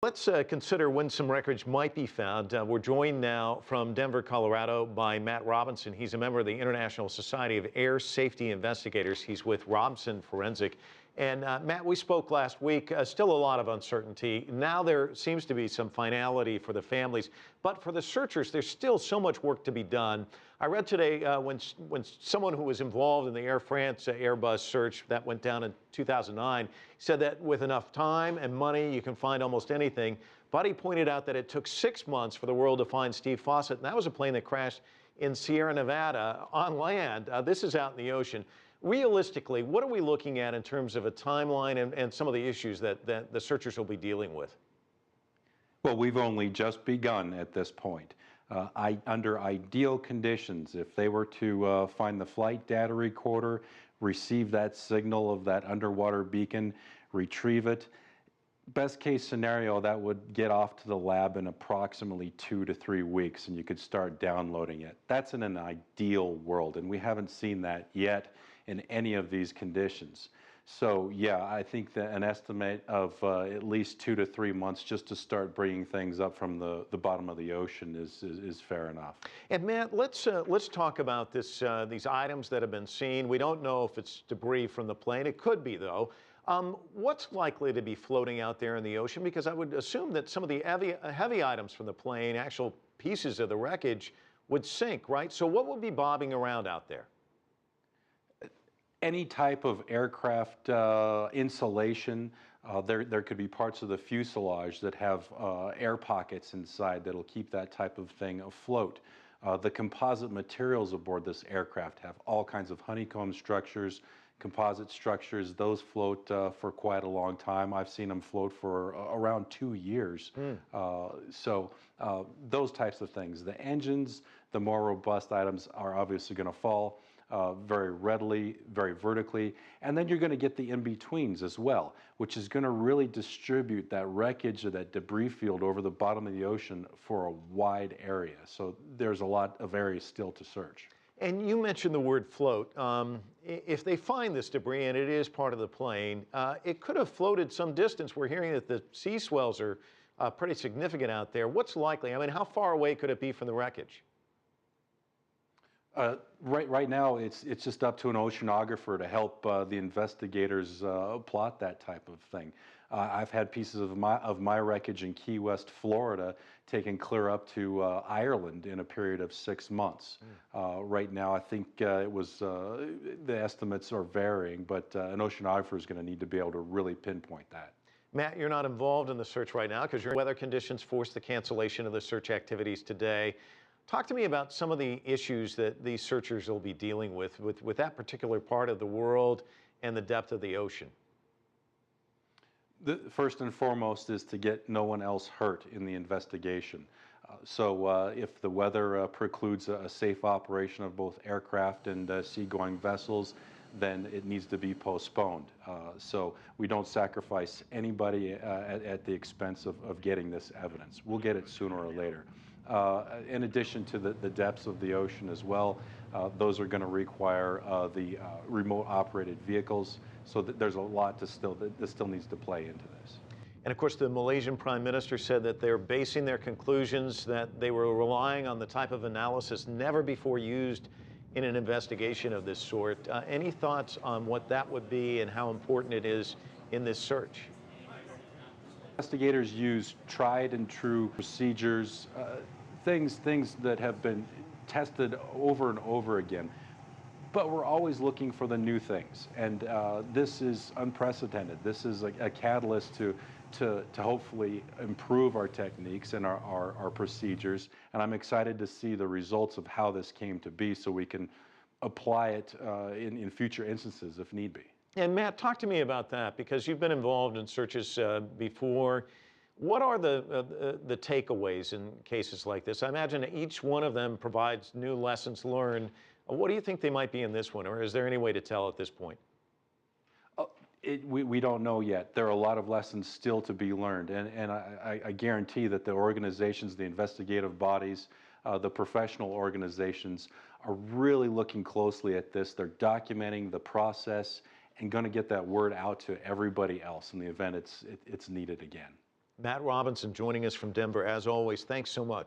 Let's consider when some wreckage might be found. We're joined now from Denver, Colorado by Matt Robinson. He's a member of the International Society of Air Safety Investigators. He's with Robinson Forensic. And Matt, we spoke last week, still a lot of uncertainty. Now there seems to be some finality for the families, but for the searchers, there's still so much work to be done. I read today when someone who was involved in the Air France Airbus search that went down in 2009 said that with enough time and money, you can find almost anything. But he pointed out that it took 6 months for the world to find Steve Fawcett, and that was a plane that crashed in Sierra Nevada on land. This is out in the ocean. Realistically, what are we looking at in terms of a timeline and some of the issues that the searchers will be dealing with? Well, we've only just begun at this point. Under ideal conditions, if they were to find the flight data recorder, receive that signal of that underwater beacon, retrieve it, best case scenario, that would get off to the lab in approximately 2 to 3 weeks, and you could start downloading it. That's in an ideal world, and we haven't seen that yet in any of these conditions. So yeah, I think that an estimate of at least 2 to 3 months just to start bringing things up from the bottom of the ocean is fair enough. And Matt, let's talk about these items that have been seen. We don't know if it's debris from the plane. It could be, though. What's likely to be floating out there in the ocean? Because I would assume that some of the heavy items from the plane, actual pieces of the wreckage, would sink, right? So what would be bobbing around out there? Any type of aircraft insulation, there could be parts of the fuselage that have air pockets inside that'll keep that type of thing afloat. The composite materials aboard this aircraft have all kinds of honeycomb structures, composite structures. Those float for quite a long time. I've seen them float for around 2 years. So those types of things. The engines, the more robust items are obviously going to fall very readily, very vertically, and then you're going to get the in-betweens as well, which is going to really distribute that wreckage or that debris field over the bottom of the ocean for a wide area. So there's a lot of areas still to search. And you mentioned the word float. If they find this debris and it is part of the plane, it could have floated some distance. We're hearing that the sea swells are pretty significant out there. What's likely? I mean, how far away could it be from the wreckage? Right now, it's just up to an oceanographer to help the investigators plot that type of thing. I've had pieces of my wreckage in Key West, Florida, taken clear up to Ireland in a period of 6 months. Right now, I think it was the estimates are varying, but an oceanographer is going to need to be able to really pinpoint that. Matt, you're not involved in the search right now because your weather conditions forced the cancellation of the search activities today. Talk to me about some of the issues that these searchers will be dealing with that particular part of the world and the depth of the ocean. The first and foremost is to get no one else hurt in the investigation. So if the weather precludes a safe operation of both aircraft and seagoing vessels, then it needs to be postponed. So we don't sacrifice anybody at the expense of getting this evidence. We'll get it sooner or later. In addition to the depths of the ocean as well, those are going to require the remote operated vehicles. So there's a lot that still needs to play into this. And of course, the Malaysian Prime Minister said that they're basing their conclusions that they were relying on the type of analysis never before used in an investigation of this sort. Any thoughts on what that would be and how important it is in this search? Investigators use tried and true procedures, things that have been tested over and over again. But we're always looking for the new things, and this is unprecedented. This is a catalyst to hopefully improve our techniques and our procedures, and I'm excited to see the results of how this came to be so we can apply it in future instances if need be. And Matt, talk to me about that, because you've been involved in searches before. What are the takeaways in cases like this? I imagine each one of them provides new lessons learned. What do you think they might be in this one, or is there any way to tell at this point? We don't know yet. There are a lot of lessons still to be learned, and I guarantee that the organizations, the investigative bodies, the professional organizations are really looking closely at this. They're documenting the process and going to get that word out to everybody else in the event it's needed again. Matt Robinson joining us from Denver, as always. Thanks so much.